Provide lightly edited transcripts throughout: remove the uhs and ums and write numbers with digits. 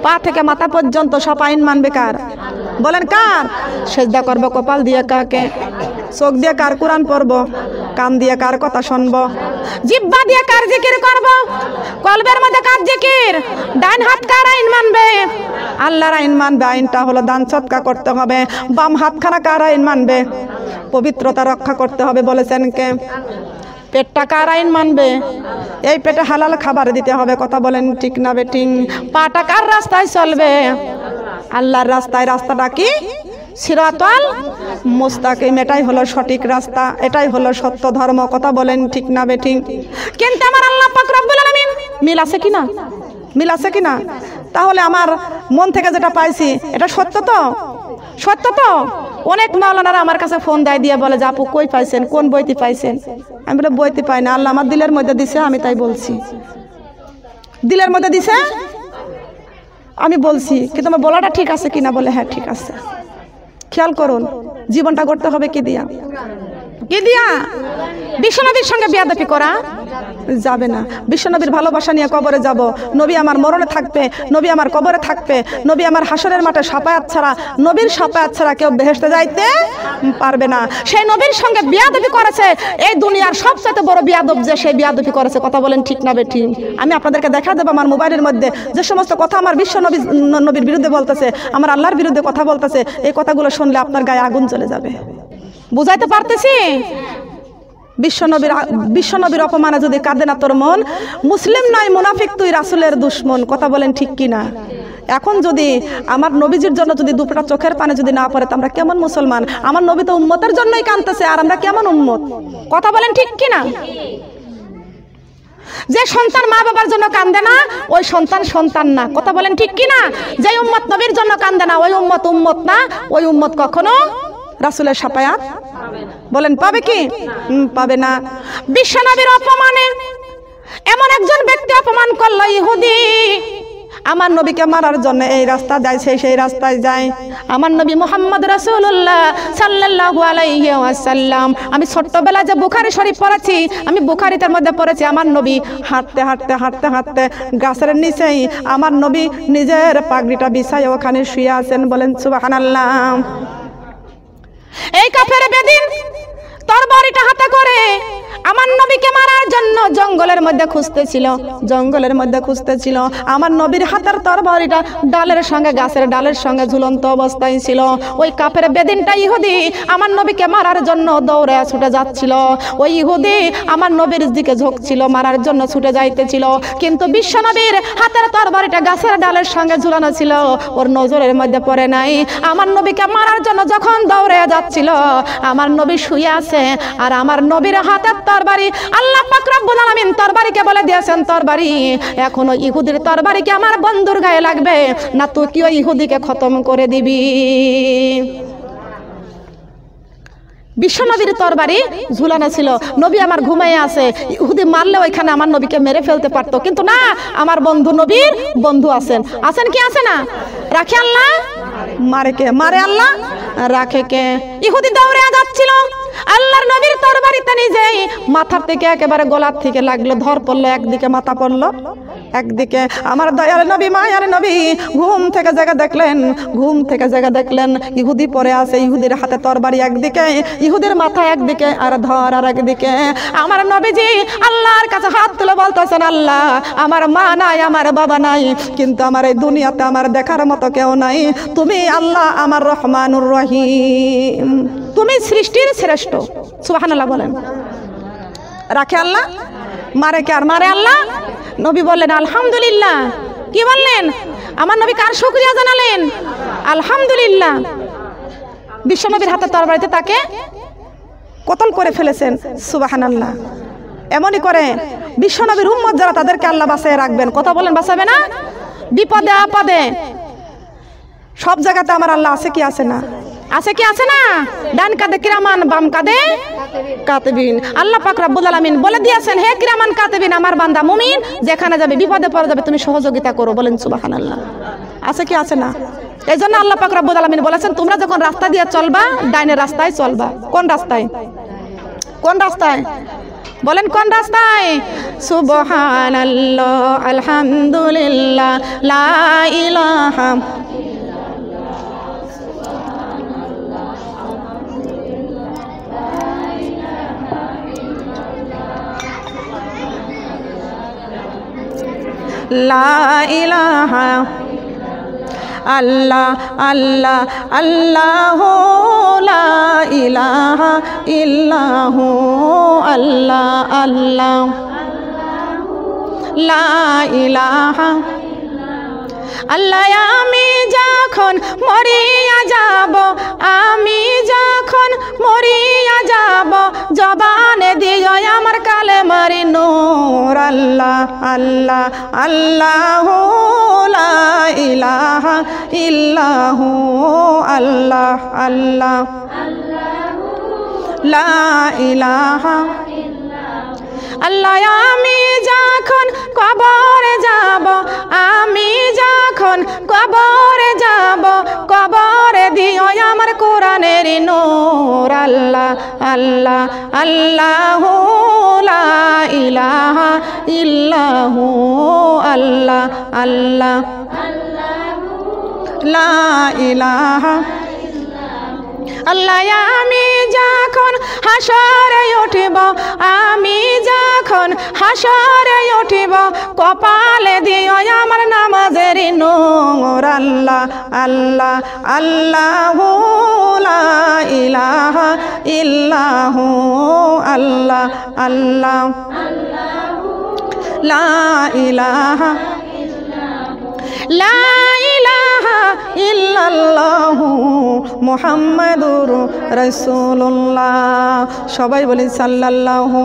পা থেকে মাথা পর্যন্ত সব আইন মানবে কার? বলেন কার? সেজদা করবো কপাল দিয়ে কাকে? চোখ দিয়ে কার কোরআন পড়বো? কান দিয়ে কার কথা শুনবো? জিহ্বা দিয়ে কার জিকির করবো? কলবের মধ্যে কার জিকির? ডান হাত কার আইন মানবে? আল্লাহর আইন মানবে। আইনটা হলো দান সদকা করতে হবে। বাম হাতখানা কার আইন মানবে? পবিত্রতা রক্ষা করতে হবে। বলেছেন কে? পেটটা কার আইন মানবে? এই পেটে হালাল খাবার দিতে হবে। কথা বলেন ঠিক না বেঠিক? পাটা কার রাস্তায় চলবে? আল্লাহর রাস্তায়। রাস্তাটা কি? সিরাতাল মুস্তাকিম। এটাই হলো সঠিক রাস্তা, এটাই হলো সত্য ধর্ম। কথা বলেন ঠিক না বেঠিক? কিন্তু আমার আল্লাহ পাক রব্বুল আলামিন মিল আছে কিনা? মিল আছে কিনা? তাহলে আমার মন থেকে যেটা পাইছি এটা সত্য তো? সত্য তো? অনেক মাওলানারা আমার কাছে ফোন দেয়, দিয়ে বলে যে আপু কই পাইছেন, কোন বইতে পাইছেন? আমি বলে বইতে পাই না, আল্লাহ আমার দিলের মধ্যে দিছে, আমি তাই বলছি। দিলের মধ্যে দিছে আমি বলছি, কিন্তু আমার বলাটা ঠিক আছে কিনা? বলে হ্যাঁ ঠিক আছে। খেয়াল করুন, জীবনটা করতে হবে কি দিয়া? কি দিয়া? বিশ্বনবীর সঙ্গে বিয়াদবি করা যাবে না। বিশ্বনবীর ভালোবাসা নিয়ে কবরে যাব। নবী আমার মরণে থাকবে, নবী আমার কবরে থাকবে, নবী আমার হাসরের মাঠে শাফায়াত ছাড়া, নবীর শাফায়াত ছাড়া কেউ বেহেশতে যাইতে পারবে না। সেই নবীর সঙ্গে বিয়াদবি করেছে এই দুনিয়ার সবচেয়ে বড় বিয়াদব, যে সেই বিয়াদবি করেছে। কথা বলেন ঠিক না বেঠিক? আমি আপনাদেরকে দেখা দেব আমার মোবাইলের মধ্যে যে সমস্ত কথা আমার নবীর বিরুদ্ধে বলতেছে, আমার আল্লাহর বিরুদ্ধে কথা বলতেছে, এই কথাগুলো শুনলে আপনার গায়ে আগুন জ্বলে যাবে। বুঝাইতে পারতেছি? বিশ্বনবীর অপমানে যদি কাঁদে না তোর মন, মুসলিম নয় মুনাফিক তুই, রাসূলের দুশমন। কথা বলেন ঠিক কিনা? এখন যদি আমার নবীজির জন্য যদি দুপটা চোখের পানি যদি না পড়ে, আমরা কেমন মুসলমান? আমার নবী তো উম্মতের জন্যই কাঁদতেছে, আর আমরা কেমন উম্মত? কথা বলেন ঠিক কিনা? যে সন্তান মা বাবার জন্য কান্দে না, ওই সন্তান সন্তান না। কথা বলেন ঠিক কিনা? যে উম্মত নবীর জন্য কান্দে না, ওই উম্মত উম্মত না। ওই উম্মত কখনো রাসূলের শাফায়াত বলেন পাবে কি? পাবে না। বিশ্বনবীর অপমানে এমন একজন ব্যক্তি অপমান করলো, ইহুদি। আমার নবীকে মারার জন্য এই রাস্তা যায়, সেই রাস্তায় যায়। আমার নবী মুহাম্মদ রাসূলুল্লাহ সাল্লাল্লাহু আলাইহি ওয়াসাল্লাম, আমি ছোট্টবেলায় যে বুখারী শরীফ পড়েছি, আমি বুখারীর মধ্যে পড়েছি, আমার নবী হাঁটতে হাঁটতে হাঁটতে হাঁটতে গাছের নিচেই আমার নবী নিজের পাগড়িটা বিছায় ওখানে শুয়ে আছেন। বলেন সুবহানাল্লাহ। এই কাফের বেদিন তরবারিটা হাতে করে আমার নবীকে মারার জন্য জঙ্গলের মধ্যে খুঁজতেছিল, জঙ্গলের মধ্যে খুঁজতেছিল। আমার নবীর হাতের তরবারিটা ডালের সঙ্গে, গাছের ডালের সঙ্গে ঝুলন্ত অবস্থায় ছিল। ওই কাফের বেদিনটা ইহুদি আমার নবীকে মারার জন্য দৌড়ে ছুটে যাচ্ছিল। ওই ইহুদি আমার নবীর দিকে ঝুঁকছিল, মারার জন্য ছুটে যাইতেছিল। কিন্তু বিশ্বনবীর হাতের তরবারিটা গাছের ডালের সঙ্গে ঝুলানো ছিল, ওর নজরের মধ্যে পড়ে নাই। আমার নবীকে মারার জন্য যখন দৌড়ে যাচ্ছিল, আমার নবী শুয়ে আছে, আর আমার নবীর হাতের তরবারি আল্লাহ পাক রব্বুল আলামিন তরবারিকে বলে দিয়েছেন, তরবারি এখনো ইহুদির তরবারিকে আমার বন্ধুর গায়ে লাগবে না, তুই কি ওই ইহুদিকে খতম করে দিবি? বিশ্বনবীর তরবারি ঝুলানো ছিল, নবী আমার ঘুমায় আছে। ইহুদি মারলে ওইখানে আমার নবীকে মেরে ফেলতে পারতো, কিন্তু না, আমার বন্ধু, নবীর বন্ধু আছেন। আছেন কি আছে না? রাখে আল্লাহ, মারে কে? মারে আল্লাহ, রাখে কে? ইহুদি দৌড়ে যাচ্ছিল, আল্লাহর নবীর তরবারিতে নিজেই মাথার থেকে একেবারে গলার থেকে লাগলো, ধর পড়লো, একদিকে মাথা পড়লো, একদিকে আমার দয়াল নবী, মায়ার নবী ঘুম থেকে জায়গা দেখলেন, ঘুম থেকে জায়গা দেখলেন ইহুদি পরে আছে, ইহুদির হাতে তরবারি একদিকে, ইহুদির মাথা একদিকে, আর ধর আর একদিকে। আমার নবীজি আল্লাহর কাছে হাত তুলে বলতেছেন, আল্লাহ আমার মা নাই, আমার বাবা নাই, কিন্তু আমার এই দুনিয়াতে আমার দেখার মতো কেউ নাই। তুমি আল্লাহ আমার রহমানুর রহিম, তুমি সৃষ্টির শ্রেষ্ঠ। সুবহানাল্লাহ বলেন। রাখে আল্লাহ, মারে কে? আর মারে আল্লাহ। নবী বললেন আলহামদুলিল্লাহ। কি বললেন? আমার নবী কার শুকরিয়া জানালেন? আলহামদুলিল্লাহ। বিশ্বনবীর হাতে তরবারিতে তাকে কতল করে ফেলেছেন। সুবহানাল্লাহ। এমনই করে বিশ্বনবীর উম্মত যারা, তাদেরকে আল্লাহ বাঁচিয়ে রাখবেন। কথা বলেন, বাঁচাবে না? বিপদে আপদে সব জায়গাতে আমার আল্লাহ আছে কি আছে না? আছে কি আছে না? ডান কাঁধে কিরামান, বাম কাঁধে কাতিবিন। আল্লাহ পাক রব্বুল আলামিন বলে দিয়েছেন, হে কিরামান কাতিবিন, আমার বান্দা মুমিন যেখানে যাবে, বিপদে পড়ে যাবে, তুমি সহযোগিতা করো। বলেন সুবহানাল্লাহ। আছে কি আছে না? এই জন্য আল্লাহ পাক রব্বুল আলামিন বলেছেন, তোমরা যখন রাস্তা দিয়ে চলবা, ডাইনের রাস্তায় চলবা। কোন রাস্তায়? কোন রাস্তায়? বলেন কোন রাস্তায়? সুবহানাল্লাহ আলহামদুলিল্লাহ লা ইলাহা লা ইলাহা আল্লাহ আল্লাহ আল্লাহ লা ইলাহা ইল্লাহু আল্লাহ আল্লাহ লা ইলাহা আল্লাহ। আমি যখন মরিয়া যাব, আমি যখন মরিয়া যাব, জবানে দিও আমার কালেমার নূর। আল্লাহ আল্লাহ আল্লাহ লা ইলাহা ইল্লাহু আল্লাহ আল্লাহ লা ইলাহা আল্লাহ। আমি যখন কবরে যাব, আমি যখন কবরে যাব, কবরে দিও আমার কোরআনের নূর। আল্লাহ আল্লাহ আল্লাহ লা ইলাহা ইল্লাহু আল্লাহ আল্লাহ লা ইলাহা আল্লাহ। আমি যখন হাসরে উঠিব, আমি যখন হাসরে উঠিব, কপালে দিও আমার নামাজের নূর। আল্লাহ আল্লাহ আল্লাহ লা ইলাহা ইল্লাহু আল্লাহ আল্লাহ লা ইলাহা লা ইলাহা ইল্লাল্লাহু মুহাম্মাদুর রাসূলুল্লাহ। সবাই বলি সাল্লাল্লাহু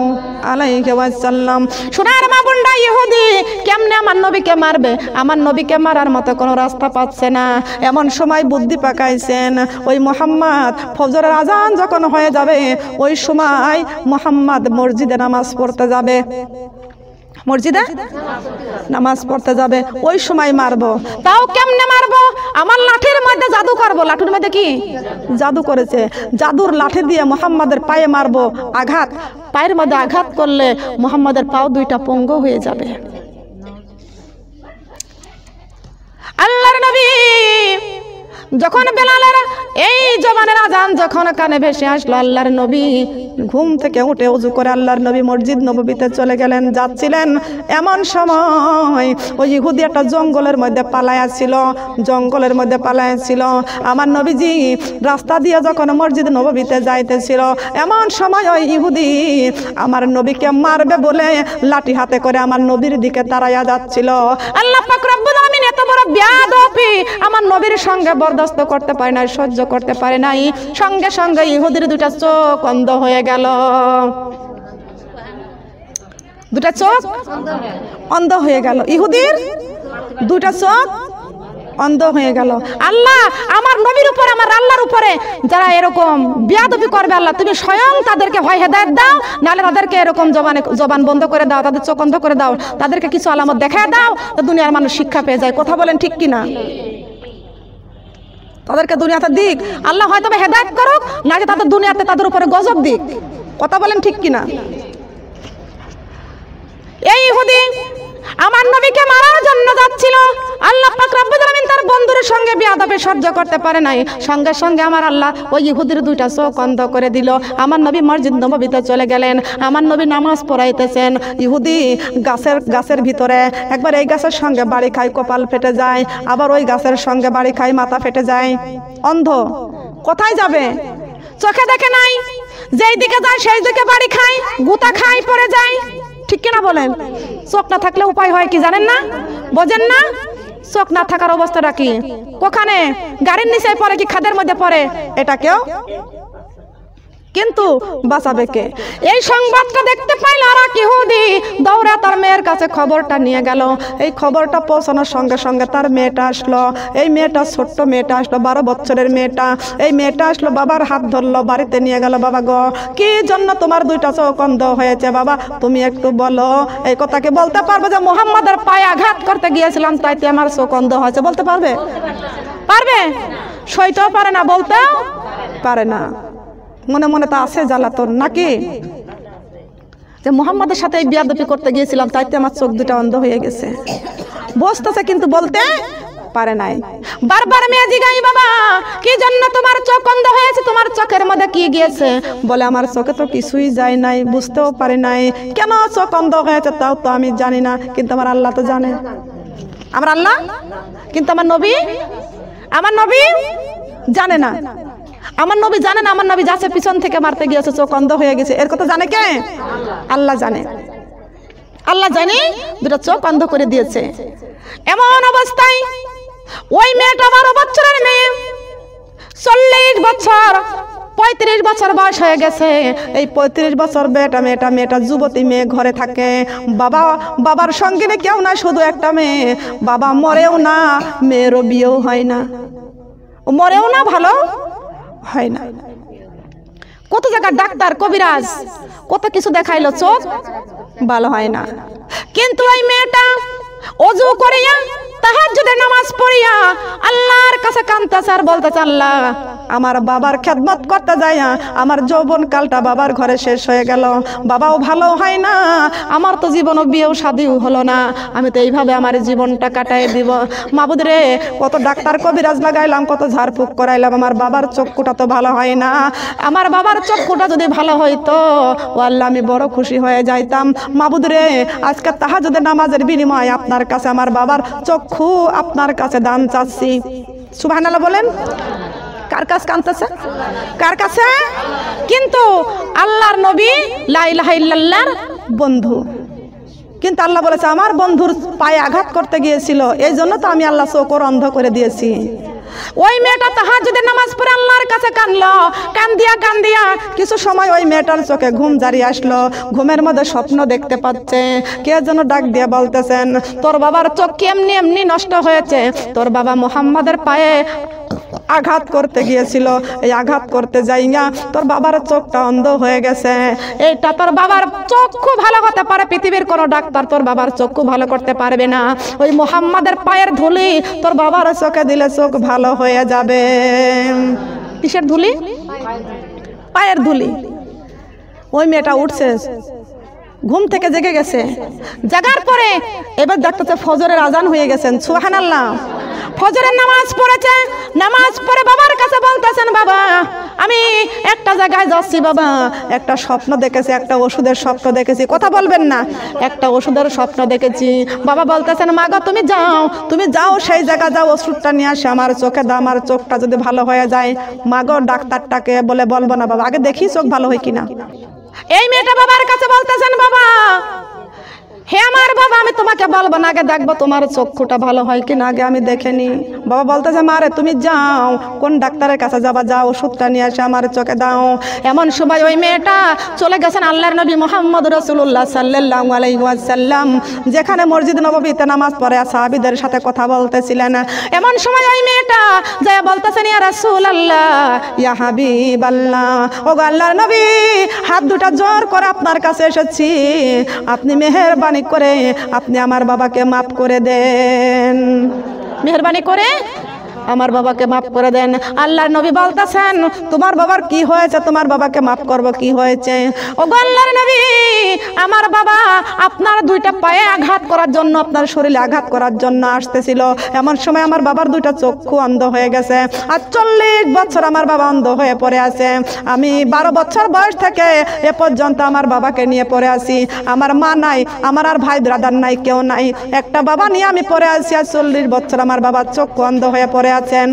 আলাইহি ওয়াসাল্লাম। সোনার মা বোনরা, ইহুদি কেমনে আমার নবীকে মারবে? আমার নবীকে মারার মতো কোনো রাস্তা পাচ্ছে না। এমন সময় বুদ্ধি পাকাইছেন, ওই মুহাম্মদ ফজরের আজান যখন হয়ে যাবে, ওই সময় মুহাম্মদ মসজিদে নামাজ পড়তে যাবে, মসজিদে নামাজ পড়তে যাবে, ওই সময় মারবো। তাও কেমনে মারবো? আমার লাঠির মধ্যে জাদু করবো। লাঠির মধ্যে কি জাদু করেছে? জাদুর লাঠি দিয়ে মুহাম্মাদের পায়ে মারবো। আঘাত, পায়ের মধ্যে আঘাত করলে মুহাম্মাদের পাও দুইটা পঙ্গু হয়ে যাবে। আল্লাহর নবী যখন বেলালের এই জবানের আজান যখন কানে ভেসে আসলো, আল্লাহর নবী ঘুম থেকে উঠে ওযু করে আল্লাহর নবী মসজিদ নববীতে চলে গেলেন। যাচ্ছিলেন, এমন সময় ওই ইহুদি একটা জঙ্গলের মধ্যে পালায়া ছিল, জঙ্গলের মধ্যে পালায়া ছিল। আমার নবীজি রাস্তা দিয়ে যখন মসজিদ নববীতে যাইতেছিল, এমন সময় ওই ইহুদি আমার নবীকে মারবে বলে লাঠি হাতে করে আমার নবীর দিকে তাড়াইয়া যাচ্ছিল। আল্লাহ পাক রব্বুল আলামিন এত বড় বেয়াদবি আমার নবীর সঙ্গে বরদাস্ত করতে পারে নাই, সহ্য করতে পারে নাই। সঙ্গে সঙ্গে ইহুদির দুটা চোখ অন্ধ হয়ে গেল। দুটা চোখ অন্ধ হয়ে গেল, ইহুদির দুটা চোখ অন্ধ হয়ে গেল। আল্লাহ আমার নবীর উপরে, আমার আল্লাহর উপরে যারা এরকম বেয়াদবি করবে, আল্লাহ তুমি স্বয়ং তাদেরকে হয় হেদায়েত দাও, নাহলে তাদেরকে এরকম জবান বন্ধ করে দাও, তাদের চোখ অন্ধ করে দাও, তাদেরকে কিছু আলামত দেখায় দাও, তো দুনিয়ার মানুষ শিক্ষা পেয়ে যায়। কথা বলেন ঠিক কিনা? তাদেরকে দুনিয়াতে দিক, আল্লাহ হয়তো হেদায়েত করুক, নাকি তাদের দুনিয়াতে তাদের উপরে গজব দিক। কথা বলেন ঠিক কিনা? এই ইহুদি আমার নবীকে মারার জন্য যাচ্ছিল। আল্লাহ পাক রব্বুল আলামিন তার বন্ধুর সঙ্গে বেয়াদবি সহ্য করতে পারে নাই। সঙ্গে সঙ্গে আমার আল্লাহ ওই ইহুদির দুইটা চোখ অন্ধ করে দিল। আমার নবী মসজিদ নববীতে চলে গেলেন। আমার নবী নামাজ পড়াইতেছেন। ইহুদি গাছের ভিতরে, একবার এই গাছের সঙ্গে বাড়ি খায়, কপাল ফেটে যায়, আবার ওই গাছের সঙ্গে বাড়ি খায়, মাথা ফেটে যায়। অন্ধ, কোথায় যাবে? চোখে দেখে নাই, যেই দিকে যায় সেই দিকে বাড়ি খায়, গুতা খায়, পড়ে যায়। ঠিক কিনা বলেন? চোখ না থাকলে উপায় হয় কি জানেন না? বোঝেন না? চোখ না থাকার অবস্থাটা কি? কোখানে গাড়ির নিচে পড়ে কি খাদের মধ্যে পড়ে? এটা কেউ কিন্তু বাঁচাবে কে? এই সংবাদটা দেখতে পাইল আর ইহুদি দৌড়া তার মেয়ের কাছে খবরটা নিয়ে গেল। এই খবরটা পৌঁছানোর সঙ্গে সঙ্গে তার মেয়েটা আসলো। এই মেয়েটা, ছোট্ট মেয়েটা আসলো, 12 বছরের মেয়েটা। এই মেয়েটা আসলো, বাবার হাত ধরলো, বাড়িতে নিয়ে গেল। বাবা গো, কি জন্য তোমার দুইটা চোখ অন্ধ হয়েছে বাবা? তুমি একটু বলো। এই কথাকে বলতে পারবে যে মুহাম্মাদের পায়ে আঘাত করতে গিয়েছিলাম, তাইতে আমার চোখ অন্ধ হয়েছে? বলতে পারবে? পারবে? সইতেও পারে না, বলতেও পারে না। মনে মনে তা আছে জ্বালাতন নাকি? যে মুহাম্মাদের সাথে এই বিয়াদবি করতে গিয়েছিলাম, তাইতে আমার চোখ দুটা অন্ধ হয়ে গেছে। বসতেছে কিন্তু বলতে পারে নাই। বারবার মেয়ে জিগাই, বাবা কি জন্য তোমার চোখ অন্ধ হয়েছে, তোমার চোখের মধ্যে কি গিয়েছে? বলে আমার চোখে তো কিছুই যায় নাই, বুঝতেও পারি নাই কেন চোখ অন্ধ হয়েছে, তাও তো আমি জানি না, কিন্তু আমার আল্লাহ তো জানে। আমার আল্লাহ, কিন্তু আমার নবী জানে না। আমার নবী জানে না, আমার নবী যাচ্ছে পিছন থেকে মারতে গিয়েছে, চোখ অন্ধ হয়ে গেছে, এর কথা জানে কে? আল্লাহ জানে। আল্লাহ জানে দুটো চোখ অন্ধ করে দিয়েছে। এমন অবস্থায় ওই মেয়েটা 12 বছরের মেয়ে, 40 বছর 35 বছর বয়স হয়ে গেছে। এই 35 বছর মেয়েটা যুবতী মেয়ে, ঘরে থাকে। বাবার সঙ্গে কেউ না, শুধু একটা মেয়ে। বাবা মরেও না, মেয়েরও বিয়েও হয় না, মরেও না, ভালো হয় না। কত জায়গা ডাক্তার কবিরাজ কত কিছু দেখাইলো, চোখ ভালো হয় না। কিন্তু ওই মেয়েটা ওযু করিয়া তাহাজ্জুদের নামাজ পড়িয়া আল্লাহর কাছে কাঁদতেছে আর বলতেছে, আল্লাহ আমার বাবার খেদমত করতে যাইয়া আমার যৌবন কালটা বাবার ঘরে শেষ হয়ে গেল, বাবাও ভালো হয় না, আমার তো জীবনও বিয়েও শাদিও হলো না, আমি তো এইভাবে আমার জীবনটা কাটাই দিব। মাবুদ রে, কত ডাক্তার কবিরাজ লাগাইলাম, কত ঝাড়ফুঁক করাইলাম, আমার বাবার চক্ষুটা তো ভালো হয় না। আমার বাবার চক্ষুটা যদি ভালো হইতো, ও আল্লাহ আমি বড় খুশি হয়ে যাইতাম। মাবুদ রে, আজকে তাহাজ্জুদের নামাজের বিনিময়ে আপনার কাছে আমার বাবার চক্ষু আপনার কাছে দান চাচ্ছি। সুবহানাল্লাহ বলেন। কার কাছে কাঁদতেছে? কার কাছে? কিন্তু আল্লাহর নবী লা ইলাহা ইল্লাল্লাহর বন্ধু, কিন্তু আল্লাহ বলেছে আমার বন্ধুর পায়ে আঘাত করতে গিয়েছিল, এই জন্য তো আমি আল্লাহ চোখ ওর অন্ধ করে দিয়েছি। ওই মেয়েটা তাহাজ্জুদের নামাজ পড়ে আল্লাহর কাছে কাঁদলো। কান্দিয়া কিছু সময় ওই মেয়েটার চোখে ঘুম জারি আসলো। ঘুমের মধ্যে স্বপ্ন দেখতে পাচ্ছে, কে যেন ডাক দিয়ে বলতেছেন, তোর বাবার চোখ কি এমনি নষ্ট হয়েছে? তোর বাবা মুহাম্মাদের পায়ে আঘাত করতে গিয়েছিল, এই আঘাত করতে যাইয়া তোর বাবার চোখটা অন্ধ হয়ে গেছে। এইটা তোর বাবার চক্ষু ভালো হতে পারে, পৃথিবীর কোনো ডাক্তার তোর বাবার চক্ষু ভালো করতে পারবে না। ওই মুহাম্মাদের পায়ের ধুলি তোর বাবার চোখে দিলে চোখ ভালো হয়ে যাবে। কিসের ধুলি? পায়ের ধুলি। ওই মেয়েটা উঠছে, ঘুম থেকে জেগে গেছে। জাগার পরে এবার দেখতেছে ফজরের আজান হয়ে গেছেন। সুবহানাল্লাহ। ফজরের নামাজ পড়েছে, নামাজ পড়ে বাবার কাছে বলতেছেন, বাবা আমি একটা জায়গায় যাচ্ছি, বাবা একটা স্বপ্ন দেখেছি, একটা ওষুধের স্বপ্ন দেখেছি। কথা বলবেন না, একটা ওষুধের স্বপ্ন দেখেছি। বাবা বলতেছেন, মা গো তুমি যাও সেই জায়গা যাও, ওষুধটা নিয়ে আসে আমার চোখে দাও, আমার চোখটা যদি ভালো হয়ে যায়। মা গো ডাক্তারটাকে বলবো না বাবা, আগে দেখি চোখ ভালো হয় কিনা। এই মেয়েটা বাবার কাছে বলতেছেন, বাবা হে আমার বাবা, আমি তোমাকে বলবো না, আগে দেখবো তোমার চক্ষুটা ভালো হয় কিনা, আগে আমি দেখে নি। বাবা বলতেছে, মারে তুমি যাও, কোন ডাক্তারের কাছে যাবা, যাও ওষুধটা নিয়ে আসে আমার চোখে দাও। এমন সময় ওই মেয়েটা চলে গেছেন আল্লাহর নবী মুহাম্মদ রাসূলুল্লাহ সাল্লাল্লাহু আলাইহি ওয়াসাল্লাম, যেখানে মসজিদ নববীতে নামাজ পড়ে সাহাবীদের সাথে কথা বলতেছিলেন। এমন সময় ওই মেয়েটা যায় বলতেছেন, ইয়া রাসূলুল্লাহ, ইয়া হাবিবাল্লাহ, ও আল্লাহর নবী, হাত দুটা জোর করে আপনার কাছে এসেছি, আপনি মেহেরবানি করে আপনি আমার বাবাকে মাফ করে দেন, মেহেরবানি করে আমার বাবাকে মাফ করে দেন। আল্লাহর নবী বলতেছেন, তোমার বাবার কি হয়েছে, তোমার বাবাকে মাফ করব, কি হয়েছে? ও আল্লাহর নবী, আমার বাবা আপনার দুইটা পায়ে আঘাত করার জন্য, আপনার শরীরে আঘাত করার জন্য আসতেছিল। এমন সময় আমার বাবার দুইটা চক্ষু অন্ধ হয়ে গেছে, আর 40 বছর আমার বাবা অন্ধ হয়ে পড়ে আছে। আমি 12 বছর বয়স থেকে এ পর্যন্ত আমার বাবাকে নিয়ে পড়ে আছি। আমার মা নাই, আমার আর ভাই ব্রাদার নাই, কেউ নাই, একটা বাবা নিয়ে আমি পড়ে আছি। আর 40 বছর আমার বাবার চক্ষু অন্ধ হয়ে পড়ে আছেন।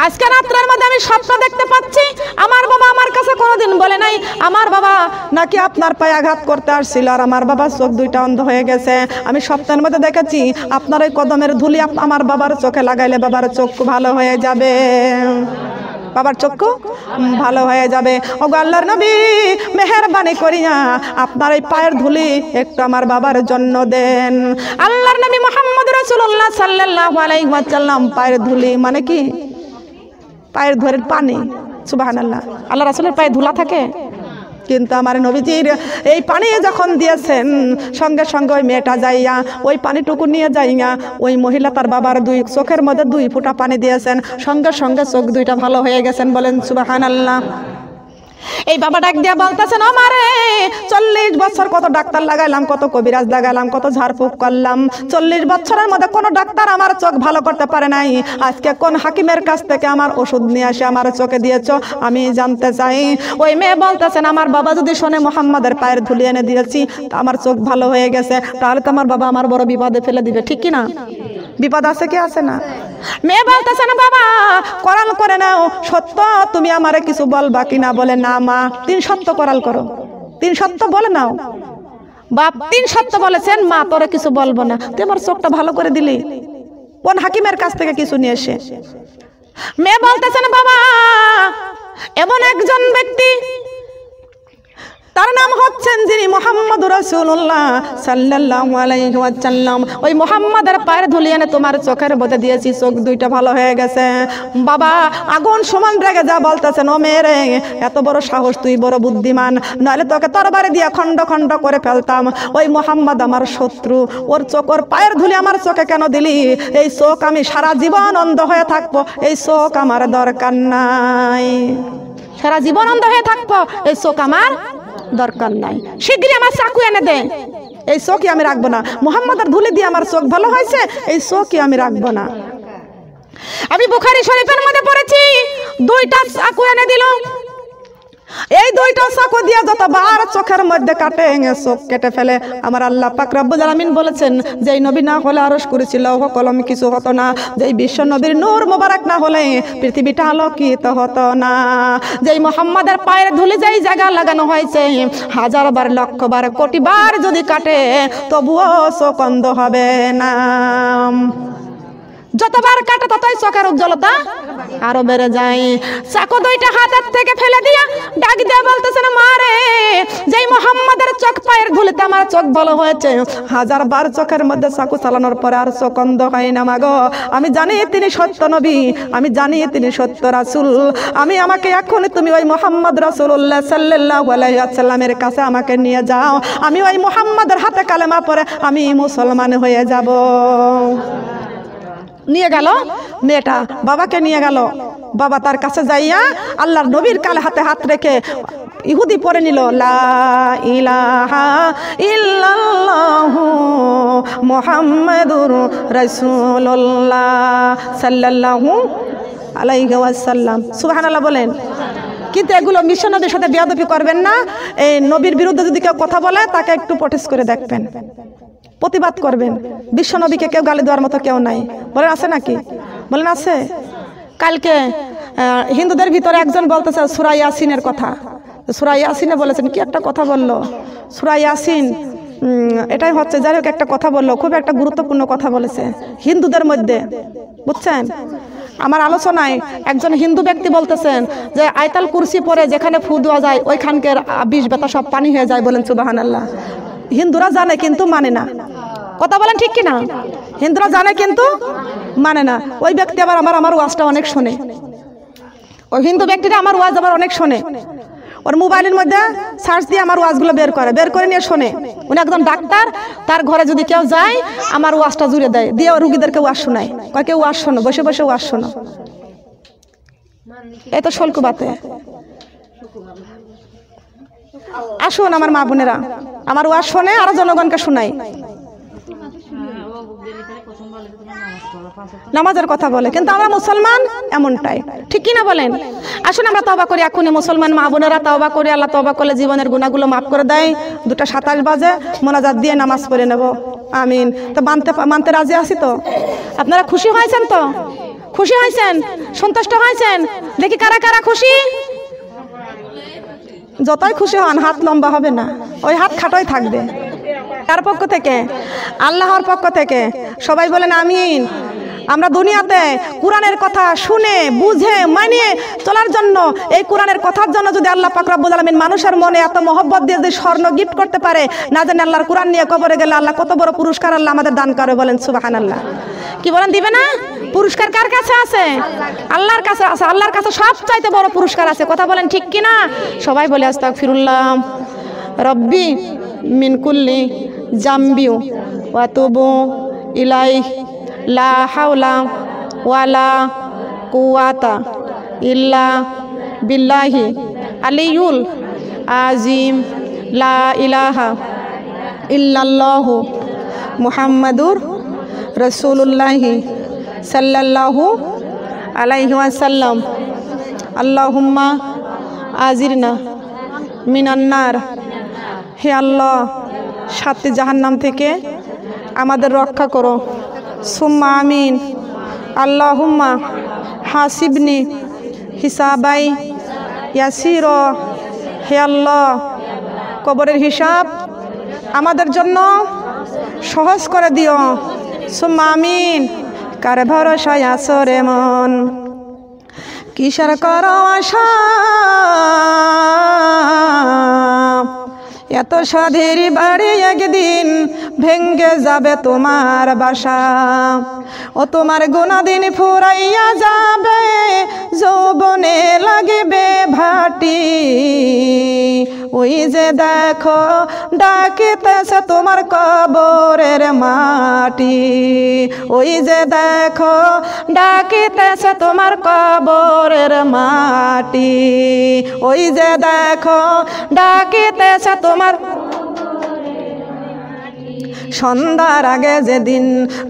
আজকে রাত্রের মধ্যে আমি স্বপ্ন দেখতে পাচ্ছি, আমার বাবা আমার কাছে কোনোদিন বলে নাই আমার বাবা নাকি আপনার পায়ে আঘাত করতে আসছিল, আর আমার বাবার চোখ দুইটা অন্ধ হয়ে গেছে। আমি স্বপ্নের মধ্যে দেখেছি আপনার ওই কদমের ধুলি আমার বাবার চোখে লাগাইলে বাবার চক্ষু ভালো হয়ে যাবে, বাবার চক্ষু ভালো হয়ে যাবে। ও আল্লাহর নবী, মেহেরবানি করিয়া আপনার এই পায়ের ধুলি একটু আমার বাবার জন্য দেন। আল্লাহর নবী মুহাম্মদ রাসূলুল্লাহ সাল্লাল্লাহু আলাইহি ওয়াসাল্লাম, পায়ের ধুলি মানে কি? পায়ের ধরে পানি। সুবহানাল্লাহ। আল্লাহ রাসূলের পায়ে ধুলা থাকে, কিন্তু আমার নবীজির এই পানি যখন দিয়েছেন, সঙ্গে সঙ্গে ওই মেয়েটা যাইয়া ওই পানিটুকু নিয়ে যাইয়া ওই মহিলা তার বাবার দুই চোখের মধ্যে 2 ফোঁটা পানি দিয়েছেন, সঙ্গে সঙ্গে চোখ দুইটা ভালো হয়ে গেছেন। বলেন সুবহানাল্লাহ। এই বাবা ডাক দিয়া বলতেছেন, ও মারে 40 বছর কত ডাক্তার লাগাইলাম, কত কবিরাজ লাগাইলাম, কত ঝাড়ফুঁক করলাম, 40 বছরের মধ্যে কোনো ডাক্তার আমার চোখ ভালো করতে পারে নাই। আজকে কোন হাকিমের কাছ থেকে আমার ওষুধ নিয়ে আসে আমার চোখে দিয়েছ আমি জানতে চাই। ওই মেয়ে বলতেছেন, আমার বাবা যদি শোনে মোহাম্মদের পায়ের ধুলি এনে দিয়েছি আমার চোখ ভালো হয়ে গেছে, তাহলে তো আমার বাবা আমার বড় বিপদে ফেলে দিবে, ঠিক কি না? বিপদ আছে কি আছে না? মেয়ে বলতেছে না, বাবা কোরআন করে নাও, সত্য তুমি আমারে কিছু বলবা কিনা? বলে না মা, 3 সত্য কোরআন করো, 3 সত্য বলে নাও। বাপ 3 সত্য বলেছেন, মা তোরে কিছু বলবো না, তুই আমার চোখটা ভালো করে দিলি। কোন হাকিমের কাছ থেকে কিছু নিয়ে এসে? মেয়ে বলতেছে না, বাবা এমন একজন ব্যক্তি, তার নাম হচ্ছেন যিনি মুহাম্মদুর রাসূলুল্লাহ সাল্লাল্লাহু আলাইহি ওয়াসাল্লাম, ওই মুহাম্মাদের পায়ের ধুলি এনে তোমার চোখের মধ্যে দিয়েছি, চোখ দুইটা ভালো হয়ে গেছে। বাবা আগুন সমান রেগে যা বলতেছেন, ও মেরে এত বড় সাহস, তুই বড় বুদ্ধিমান, নাহলে তোকে তরবারি দিয়ে খণ্ড খণ্ড করে ফেলতাম। ওই মুহাম্মদ আমার শত্রু, ওর চোখ, ওর পায়ের ধুলি আমার চোখে কেন দিলি? এই চোখ আমি সারা জীবন অন্ধ হয়ে থাকবো, এই চোখ আমার দরকার নাই। সারা জীবন অন্ধ হয়ে থাকবো, এই চোখ আমার দরকার নাই, শীঘ্রই আমার চাকু এনে দে, এই চোখই আমি রাখবো না। মুহাম্মাদের ধুলি দিয়ে আমার চোখ ভালো হয়েছে, এই চোখই আমি রাখবো না। আমি বুখারী শরীফের মধ্যে পড়েছি, 2টা চাকু এনে দিল, এই 2টা চাকু দিয়ে যতবার চোখের মধ্যে কাটে চোখ কেটে ফেলে। আমার আল্লাহ পাক রব্বুল আলামিন বলেছেন, যেই নবী না হলে আরশ করেছিল কলম কিছু হতো না, যেই বিশ্ব নবীর নূর মোবারক না হলে পৃথিবীটা আলোকিত হতো না, যেই মুহাম্মাদের পায়ের ধুলি যেই জায়গা লাগানো হয়েছে 1000 বার, 1,00,000 বার, কোটি বার যদি কাটে তবুও চোখ অন্ধ হবে না। যতবার কাটে ততই চোখের উজ্জ্বলতা আরো বেড়ে যায়। চাকু 2টা হাতের থেকে ফেলে দিয়া ডাক দিয়ে বলতেছেন, মারে যেই মুহাম্মাদের চোখ পায়ের ধুলিতে আমার চোখ ভালো হয়েছে, 1000 বার চোখের মধ্যে চাকু চালানোর পরে আর চোখ অন্ধ হয় না মাগো। আমি জানি তিনি সত্য নবী, আমি জানি তিনি সত্য রাসূল। আমাকে এখনই তুমি ওই মুহাম্মদ রাসূলুল্লাহ সাল্লাল্লাহু আলাইহি ওয়াসাল্লামের কাছে আমাকে নিয়ে যাও, আমি ওই মুহাম্মাদের হাতে কালেমা পড়ে আমি মুসলমান হয়ে যাব। নিয়ে গেল মেয়েটা, বাবাকে নিয়ে গেল। বাবা তার কাছে যাইয়া আল্লাহর নবীর কালে হাতে হাত রেখে ইহুদি পড়ে নিল, লা ইলাহা ইল্লাল্লাহু মুহাম্মাদুর রাসূলুল্লাহ সাল্লাল্লাহু আলাইহি ওয়াসাল্লাম। সুবহানাল্লাহ বলেন। কিন্তু এগুলো মিশন নবীর সাথে বেয়াদবি করবেন না। এই নবীর বিরুদ্ধে যদি কেউ কথা বলে তাকে একটু প্রটেস্ট করে দেখবেন, প্রতিবাদ করবেন। বিশ্ব নবীকে কেউ গালি দেওয়ার মতো কেউ নাই, বলেন আছে নাকি? বলেন আছে। কালকে হিন্দুদের ভিতরে একজন বলতেছে সূরা ইয়াসিনের কথা, সূরা ইয়াসিনে বলেছেন কি একটা কথা বললো, সূরা ইয়াসিন এটাই হচ্ছে, যাই হোক একটা কথা বললো, খুব একটা গুরুত্বপূর্ণ কথা বলেছে হিন্দুদের মধ্যে, বুঝছেন? আমার আলোচনায় একজন হিন্দু ব্যক্তি বলতেছেন যে আয়াতুল কুরসি পরে যেখানে ফু দেওয়া যায় ওইখানকার বিষ ব্যথা সব পানি হয়ে যায়, বলেন সুবহানাল্লাহ। হিন্দুরা জানে কিন্তু মানে না, কথা বলেন ঠিক কিনা? হিন্দুরা জানে কিন্তু মানে না। ওই ব্যক্তি আবার আমার ওয়াজটা অনেক শোনে, ওই হিন্দু ব্যক্তিটা আমার ওয়াজ আবার অনেক শোনে, ওর মোবাইলের মধ্যে সার্চ দিয়ে আমার ওয়াজগুলো বের করে নিয়ে শোনে। উনি একজন ডাক্তার, তার ঘরে যদি কেউ যায় আমার ওয়াজটা জুড়ে দেয়, দিয়ে রুগীদেরকে ওয়াজ শোনায়, কয় কেউ ওয়াজ শোনো, বসে বসে ওয়াজ শোনো। এই তো শোলকুবাতে। আসুন আমার মা বোনেরা, আমার ওয়াজ শোনে আরো জনগণকে শোনাই, নামাজের কথা বলে, কিন্তু আমরা মুসলমান এমনটাই, ঠিক কিনা বলেন? আসুন আমরা তওবা করি, এখনই মুসলমান মা বোনেরা তওবা করি। আল্লাহ তওবা করলে জীবনের গুনাহগুলো মাফ করে দেয়। 2:27 বাজে মোনাজাত দিয়ে নামাজ পড়ে নেব, আমিন। তো মানতে রাজি আছি তো? আপনারা খুশি হয়েছেন তো? খুশি হয়েছেন? সন্তুষ্ট হয়েছেন? দেখি কারা কারা খুশি। যতই খুশি হন হাত লম্বা হবে না, ওই হাত খাটোই থাকবে। কার পক্ষ থেকে? আল্লাহর পক্ষ থেকে। সবাই বলেন আমিন। আমরা দুনিয়াতে কোরআনের কথা শুনে বুঝে মানিয়ে চলার জন্য, এই কোরআনের কথার জন্য যদি আল্লাহ পাক রব্বুল আলামিন মানুষের মনে এত মহব্বত দিয়ে যদি স্বর্ণ গিফট করতে পারে, না জানি আল্লাহর কোরআন নিয়ে কবরে গেলে আল্লাহ কত বড় পুরস্কার আল্লাহ আমাদের দান করে, বলেন সুবহানাল্লাহ। কি বলেন, দিবে না? পুরস্কার কার কাছে আছে? আল্লাহর কাছে আছে। আল্লাহর কাছে সবচাইতে বড় পুরস্কার আছে, কথা বলেন ঠিক কিনা? সবাই বলে আস্তাগফিরুল্লাহ রব্বি মিন কুল্লি জামবি ওয়া তুবু ইলাইহি লা হাওলা ওয়ালা কুওয়াতা ইল্লা বিল্লাহি আলিউল আজিম, লা ইলাহা ইল্লাল্লাহু মুহাম্মাদুর রাসূলুল্লাহি সাল্লাল্লাহু আলাইহি ওয়াসাল্লাম। আল্লাহুম্মা আজিরনা মিনান্নার, হে আল্লাহ সাতটি জাহান্নাম থেকে আমাদের রক্ষা করো। সুম্মা আমিন। আল্লাহুম্মা হাসিবনি হিসাবাই ইয়াসির, হে আল্লাহ কবরের হিসাব আমাদের জন্য সহজ করে দিও। সুম্মা আমিন। কার ভরসায় আসরে মন, কিসের করো আশা, এত সাধের বাড়ি একদিন ভেঙ্গে যাবে তোমার বাসা। ও তোমার গুণাদিন ফুরাইয়া যাবে, যৌবনে লাগবে ভাটি। ওই যে দেখো ডাকিতেছে তোমার কবরের মাটি। ওই যে দেখো ডাকিতেছে তোমার কবরের মাটি। ওই যে দেখো ডাকিতেছে তোমার। সন্ধ্যার আগে যেদিন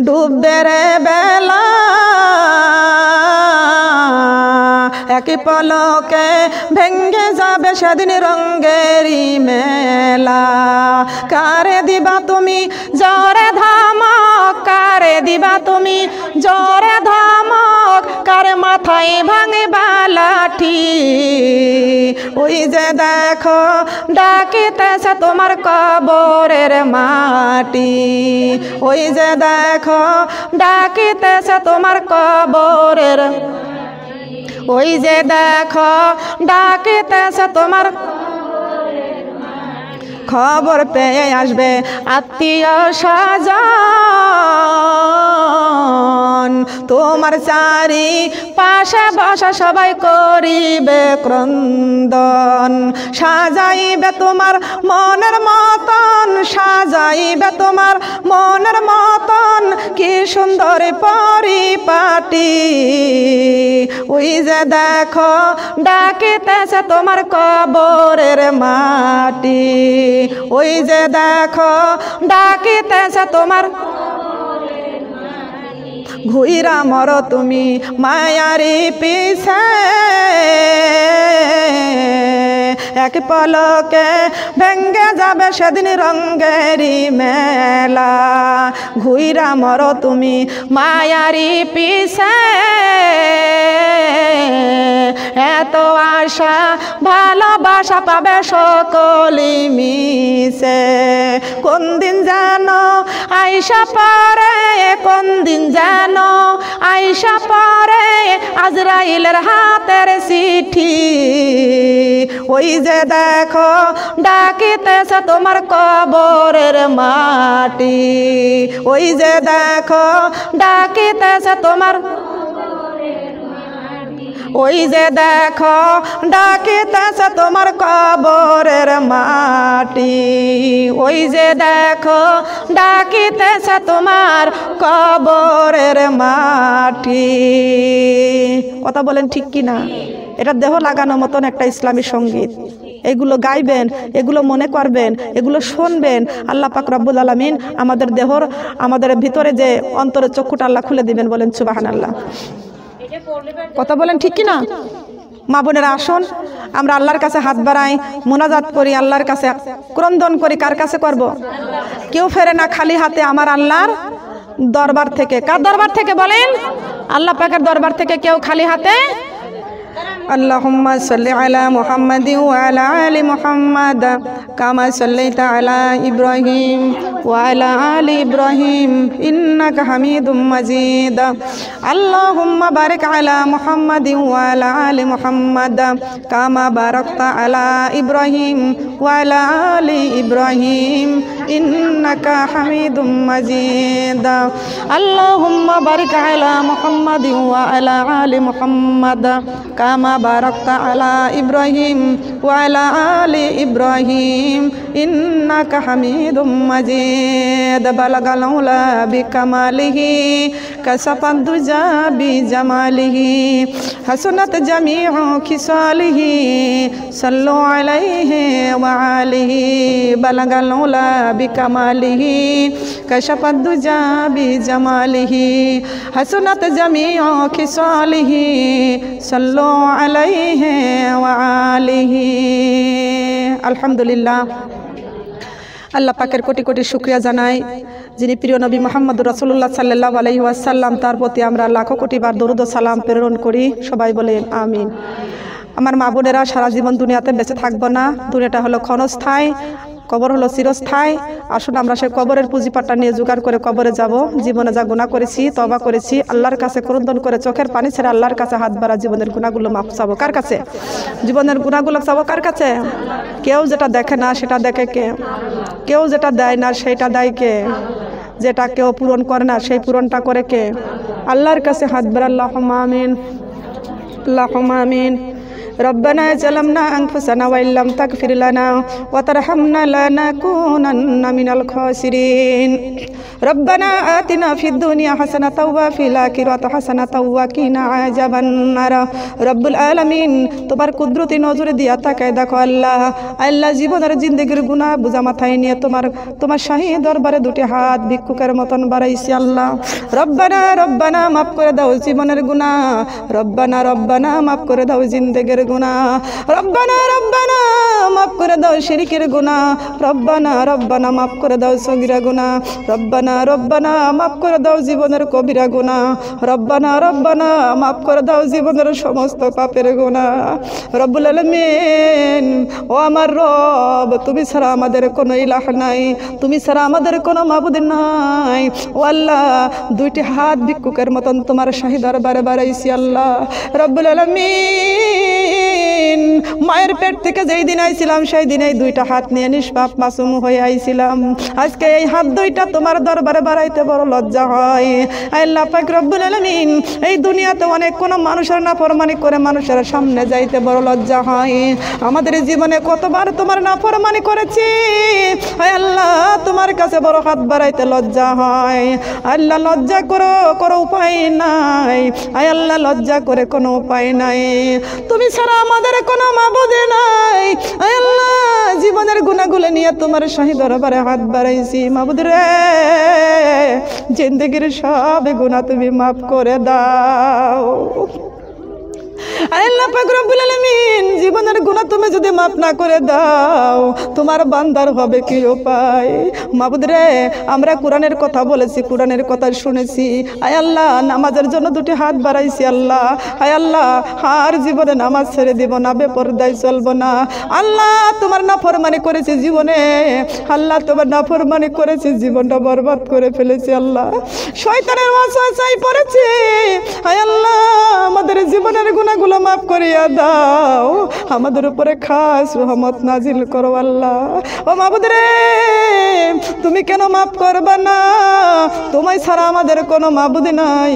ডুববে রে বেলা, একই পলকে ভেঙ্গে যাবে সেদিন রঙ্গেরই মেলা। কারে দিবা তুমি জরে ধামক, কারে দিবা তুমি জরে ধামক, কারে মাথায় ভাঙিবা লাঠি। ওই যে দেখো ডাকিতেছে তোমার কবরের মাটি। ওই যে দেখো ডাকিতেছে তোমার কবরের। ওই যে দেখো ডাকিতেছে তোমার। খবর পেয়ে আসবে আত্মীয় স্বজন, তোমার চারি পাশে বসা সবাই করিবে ক্রন্দন। সাজাইবে তোমার মনের মতন, সাজাইবে তোমার মনের মতন, কি সুন্দর পরিপাটি। ওই যে দেখো ডাকিতেছে তোমার কবরের মাটি। ওই যে দেখো ডাকিতেছে তোমার। ঘুইরা মরো তুমি মায়ারি পিছে, এক পলকে ভেঙ্গে যাবে সেদিন রঙ্গেরি মেলা। ঘুইরা মরো তুমি মায়ারি পিছে, এত আশা ভালোবাসা পাবে সকলি মিশে। কোন দিন জানো আইসা পরে, কোন দিন জানো আইসা পরে আজরাইলের হাতের চিঠি। ওই যে দেখো ডাকিতেছে তোমার কবরের মাটি। ওই যে দেখো ডাকিতেছে তোমার। ওই যে দেখো ডাকিতেছে তোমার কবরের মাটি। ওই যে দেখো ডাকিতেছে তোমার কবরের মাটি। কথা বলেন ঠিক কি না? এটা দেহ লাগানো মতন একটা ইসলামী সঙ্গীত। এগুলো গাইবেন, এগুলো মনে করবেন, এগুলো শুনবেন। আল্লাহ পাক রব্বুল আলামিন আমাদের দেহর, আমাদের ভিতরে যে অন্তরের চক্ষুটা আল্লাহ খুলে দিবেন। বলেন সুবহানাল্লাহ। কথা বলেন ঠিক কি না? মা বোনেরা আসুন আমরা আল্লাহর কাছে হাত বাড়াই, মোনাজাত করি, আল্লাহর কাছে ক্রন্দন করি। কার কাছে করব? কেউ ফেরে না খালি হাতে আমার আল্লাহর দরবার থেকে। কার দরবার থেকে বলেন? আল্লাহ পাকের দরবার থেকে কেউ খালি হাতে। আল্লাহুম্মা সাল্লি আলা মুহাম্মাদিন ওয়া আলা আলি মুহাম্মাদ কামা সাল্লাইতা আলা ইব্রাহিম ওয়া আলা আলি ইব্রাহিম ইন্নাকা হামিদুম মাজিদ। আল্লাহুম্মা বারিক আলা মুহাম্মাদিন ওয়া আলা আলি মুহাম্মাদ কামা বারাকতা আলা ইব্রাহিম ওয়া আলা আলি ইব্রাহিম إنك حميد مجيد اللهم بارك على محمد وعلى آل محمد كما باركت على إبراهيم وعلى آل إبراهيم إنك حميد مجيد بلغ العلا بكماله كشف الدجى بجماله حسنت جميع خصاله صلوا عليه وعليه بلغ العلا بكماله كشف الدجى بجماله حسنت جميع خصاله صلوا عليه وعليه الحمد لله আল্লাহ পাকের কোটি কোটি শুকরিয়া জানাই যিনি প্রিয় নবী মুহাম্মদ রাসূলুল্লাহ সাল্লাল্লাহু আলাইহি ওয়াসাল্লাম তার প্রতি আমরা লাখো কোটি বার দরুদ ও সালাম প্রেরণ করি সবাই বলেন আমিন। আমার মা বোনেরা সারা জীবন দুনিয়াতে বেঁচে থাকবো না, দুনিয়াটা হলো ক্ষণস্থায়ী, কবর হলো চিরস্থায়ী। আসুন আমরা সেই কবরের পুঁজিপাটটা নিয়ে জোগাড় করে কবরে যাব। জীবনে যা গুনাহ করেছি তওবা করেছি আল্লাহর কাছে ক্রন্দন করে চোখের পানি ছেড়ে আল্লাহর কাছে হাত বাড়া জীবনের গুনাহগুলো মাফ চাবো। কার কাছে? জীবনের গুনাহগুলো চাবো কার কাছে? কেউ যেটা দেখে না সেটা দেখে কে? কেউ যেটা দেয় না সেটা দেয় কে? যেটা কেউ পূরণ করে না সেই পূরণটা করে কে? আল্লাহর কাছে হাত বাড়া। আল্লাহুম্মা আমিন, আল্লাহুম্মা আমিন। ربنا ظلمنا أنفسنا وإن لم تغفر لنا وترحمنا لنكونن من الخاسرين ربنا آتنا في الدنيا حسنة وفي الآخرة حسنة وقنا عذاب النار رب العالمين তোমার কুদরতি নজরে দিয়া তাকায় দেখো আল্লাহ, আল্লাহ জীবনের জিন্দেগির গুনাহ বোঝা মাথায় নিয়ে তোমার শাহী দরবারে দুটি হাত ভিক্ষুকের মতন বাড়াইছি আল্লাহ। রব্বানা রব্বানা মাফ করে দাও জীবনের গুনাহ, রব্বানা রব্বানা মাফ করে দাও জিন্দেগির গুনাহ, রব্বানা রব্বানা মাফ করে দাও শিরকের গুনাহ, রব্বানা রব্বানা মাফ করে দাও সগীরা গুনাহ, রব্বানা রব্বানা মাফ করে দাও জীবনের কবিরা গুনাহ, রব্বানা রব্বানা মাফ করে দাও জীবনের সমস্ত পাপের গুনাহ। রব্বুল আলামিন ও আমার রব, তুমি ছাড়া আমাদের কোনো ইলাহ নাই, তুমি ছাড়া আমাদের কোনো মাবুদ নাই। ও আল্লাহ দুইটি হাত ভিক্ষুকের মতন তোমার শাহী দরবারে বাড়াইছি আল্লাহ। রব্বুল আলামিন মায়ের পেট থেকে যেই দিন আইছিলাম সেই দিনেই দুইটা হাত নিয়ে নিষ্পাপ মাসুম হয়ে আইছিলাম। আজকে এই হাত দুইটা তোমার দরবারে বাড়াইতে বড় লজ্জা হয়। আল্লাহ পাক রব্বুল আলামিন এই দুনিয়াতে অনেক কোন মানুষের নাফরমানি করে মানুষের সামনে যাইতে বড় লজ্জা হয়। আমাদের জীবনে কতবার তোমার নাফরমানি করেছি, আয় আল্লাহ তোমার কাছে বড় হাত বাড়াইতে লজ্জা হয়। আল্লাহ লজ্জা করো উপায় নাই, আয় আল্লাহ লজ্জা করে কোনো উপায় নাই, তুমি ছাড়া আমাদের কোনো মাবুদ নাই। আয় আল্লাহ জীবনের গুনাহগুলো নিয়ে তোমার শাহী দরবারে হাত বাড়াইছি। মাবুদ রে জিন্দেগির সব গুনাহ তুমি মাফ করে দাও। আল্লাহ পাক রব্বুল আলামিন জীবনের গুনাহ তুমি যদি মাফ না করে দাও তোমার বান্দার হবে কি উপায়? মাবুদ রে আমরা কোরআনের কথা বলেছি, কোরআনের কথা শুনেছি, আয় আল্লাহ নামাজের জন্য দুটি হাত বাড়াইছি আল্লাহ। আয় আল্লাহ আর জীবনে নামাজ ছেড়ে দিব না, বেপরদায় চলবো না। আল্লাহ তোমার নাফরমানি করেছি জীবনে, আল্লাহ তোমার নাফরমানি করেছি জীবনটা বরবাদ করে ফেলেছি আল্লাহ, শয়তানের ওয়াসওয়াসায় পড়েছি। আয় আল্লাহ আমাদের জীবনের গুনাহগুলো মাফ করিয়া দাও, আমাদের উপরে খাস রহমত নাজিল করো আল্লাহ। ও মাবুদ রে তুমি কেন মাফ করবা না? তোমায় ছাড়া আমাদের কোনো মাবুদ নাই।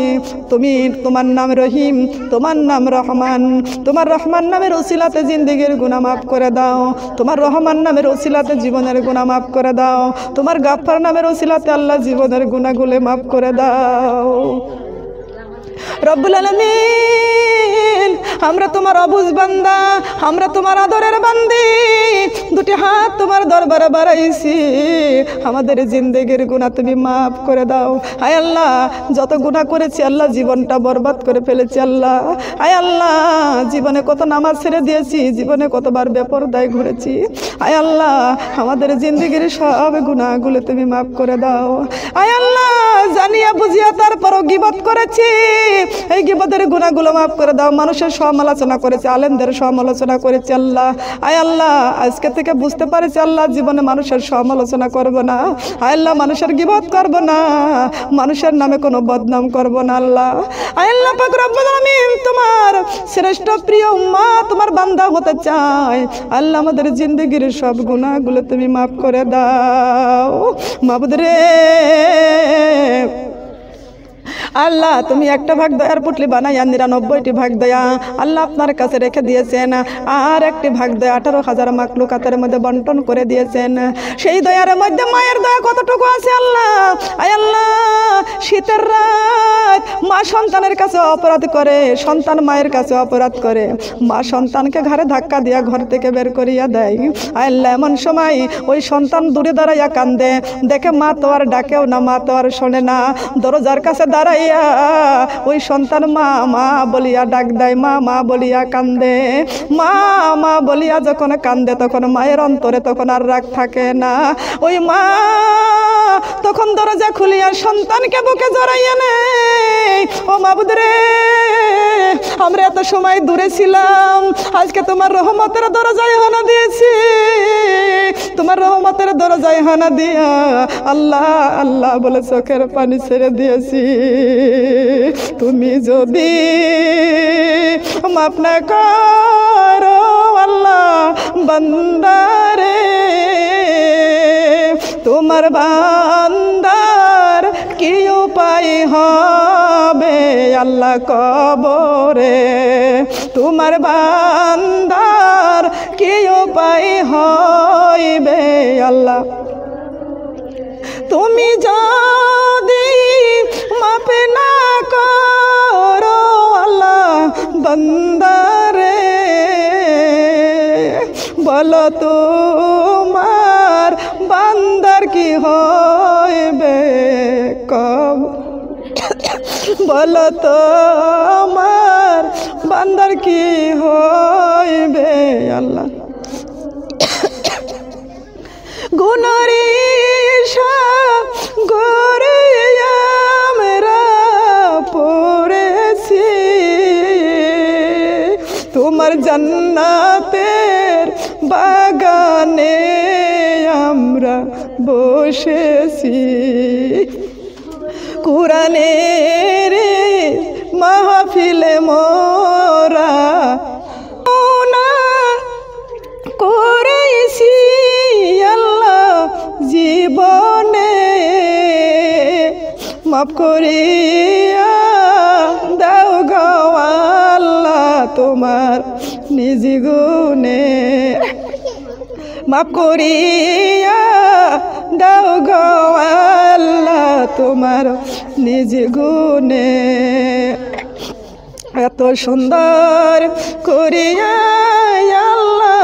তোমার নাম রহিম, তোমার নাম রহমান, তোমার রহমান নামের ওসিলাতে জিন্দেগির গুনাহ মাফ করে দাও, তোমার রহমান নামের ওসিলাতে জীবনের গুনাহ মাফ করে দাও, তোমার গাফফার নামের ওসিলাতে আল্লাহ জীবনের গুনাহগুলো মাফ করে দাও। রব্বুল আলামিন আমরা তোমার অবুঝ বান্দা, আমরা তোমার আদরের বান্দি, দুটি হাত তোমার দরবারে বাড়াইছি, আমাদের জিন্দেগির গুনাহ তুমি মাফ করে দাও। আয় আল্লাহ যত গুনাহ করেছি আল্লাহ জীবনটা বরবাদ করে ফেলেছি আল্লাহ। আয় আল্লাহ জীবনে কত নামাজ ছেড়ে দিয়েছি, জীবনে কতবার বেপরদায় ঘুরেছি। আয় আল্লাহ আমাদের জিন্দেগির সব গুনাহগুলো তুমি মাফ করে দাও। আয় আল্লাহ জানিয়া বুঝিয়া তারপরও গীবত করেছি, এই গীবতের গুনাহগুলো মাফ করে দাও। মানুষের সমালোচনা করেছি, আলেমদের সমালোচনা করেছি আল্লাহ। আয় আল্লাহ, আজকে থেকে বুঝতে পারেছি আল্লাহ, জীবনে মানুষের সমালোচনা করব না। আয় আল্লাহ, মানুষের গীবত করব না, মানুষের নামে কোনো বদনাম করব না আল্লাহ। আয় আল্লাহ পাক রব্বুল আলামিন, তোমার শ্রেষ্ঠ প্রিয় উম্মাহ, তোমার বান্দা হতে চাই আল্লাহ। আমাদের জিন্দগির সব গুনাহগুলো তুমি মাফ করে দাও মাবুদ রে। আল্লাহ, তুমি একটা ভাগ দয়ার পুটলি বানাইয়া 99টি ভাগ দয়া আল্লাহ আপনার কাছে রেখে দিয়েছেন, আর একটি ভাগ দয়া 18,000 মাখলুকাতের মধ্যে বন্টন করে দিয়েছেন। সেই দয়ার মধ্যে মায়ের দয়া কতটুকু আছে আল্লাহ? আয় আল্লাহ, শীতের রাত মা সন্তানের কাছে অপরাধ করে, সন্তান মায়ের কাছে অপরাধ করে, মা সন্তানকে ঘাড়ে ধাক্কা দিয়া ঘর থেকে বের করিয়া দেয়। আয় আল্লাহ, এমন সময় ওই সন্তান দূরে দাঁড়াইয়া কান্দে, দেখে মা তো আর ডাকেও না, মা তো আর শোনে না, দরজার কাছে দাঁড়াইয়া ওই সন্তান মা মা বলিয়া ডাক দেয়, মা মা বলিয়া কান্দে। মা মা বলিয়া যখন কান্দে, তখন মায়ের অন্তরে তখন আর রাগ থাকে না। ওই মা তখন দরজা খুলিয়া সন্তানকে বুকে জড়াইয়া নেয়। ও মাবুদ রে, আমরা এত সময় দূরে ছিলাম, আজকে তোমার রহমতের দরজায় হানা দিয়েছি, তোমার রহমতের দরজায় হানা দিয়া আল্লাহ আল্লাহ বলে চোখের পানি ছেড়ে দিয়েছি। তুমি যদি মাফ না করো আল্লাহ বান্দারে, তোমার বান্দার কি উপায় হবে আল্লাহ কবরে? তোমার বান্দার কি উপায় হইবে আল্লাহ? তুমি যদি মাফ না করো আল্লাহ বান্দারে, বলো তোমার বান্দার কি হইবে কব? বলো তোমার বান্দার কি হইবে আল্লাহ? গুনারি গরে আমরা পড়েছি, তোমার জান্নাতের বাগানে আমরা বসেছি, কোরআনের মাহফিলে মোরা করেছি আল্লাহ জীবনে, মাফ করিয়া দাও গো আল্লাহ তোমার নিজ গুণে, মাফ করিয়া দাও গো আল্লাহ তোমার নিজ গুণে। এত সুন্দর করিয়া আল্লাহ